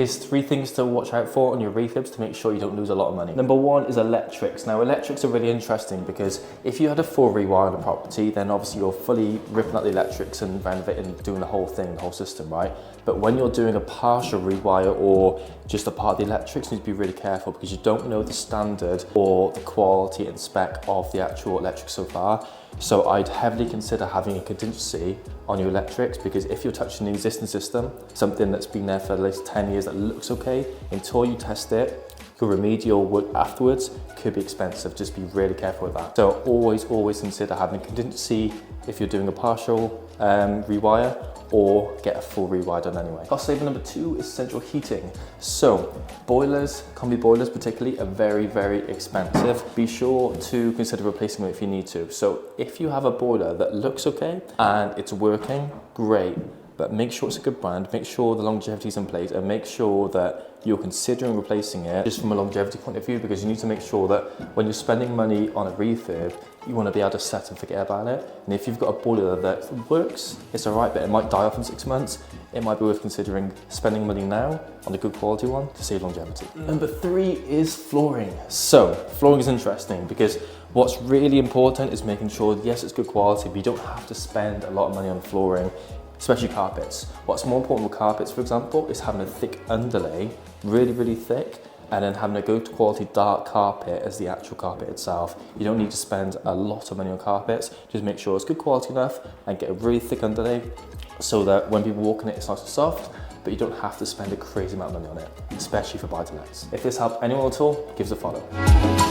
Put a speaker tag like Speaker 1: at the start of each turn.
Speaker 1: Here's 3 things to watch out for on your refurbs to make sure you don't lose a lot of money. Number 1 is electrics. Now electrics are really interesting because if you had a full rewire on the property, then obviously you're fully ripping out the electrics and renovating, doing the whole thing, the whole system, right? But when you're doing a partial rewire or just a part of the electrics, you need to be really careful because you don't know the standard or the quality and spec of the actual electric so far. So I'd heavily consider having a contingency on your electrics, because if you're touching the existing system, something that's been there for at least 10 years that looks okay, until you test it, your remedial work afterwards could be expensive. Just be really careful with that. So always consider having a contingency if you're doing a partial rewire, or get a full rewire done anyway. Cost saver number 2 is central heating. So boilers, combi boilers particularly, are very expensive. Be sure to consider replacing them if you need to. So if you have a boiler that looks okay and it's working, great. But make sure it's a good brand, make sure the longevity is in place, and make sure that you're considering replacing it just from a longevity point of view, because you need to make sure that when you're spending money on a refurb, you want to be able to set and forget about it. And if you've got a boiler that works, it's all right, but it might die off in 6 months, it might be worth considering spending money now on a good quality one to save longevity. Number 3 is flooring. So flooring is interesting because what's really important is making sure, yes, it's good quality, but you don't have to spend a lot of money on flooring, especially carpets. What's more important with carpets, for example, is having a thick underlay, really thick, and then having a good quality dark carpet as the actual carpet itself. You don't need to spend a lot of money on carpets. Just make sure it's good quality enough and get a really thick underlay so that when people walk in it, it's nice and soft, but you don't have to spend a crazy amount of money on it, especially for buy-to-lets. If this helped anyone at all, give us a follow.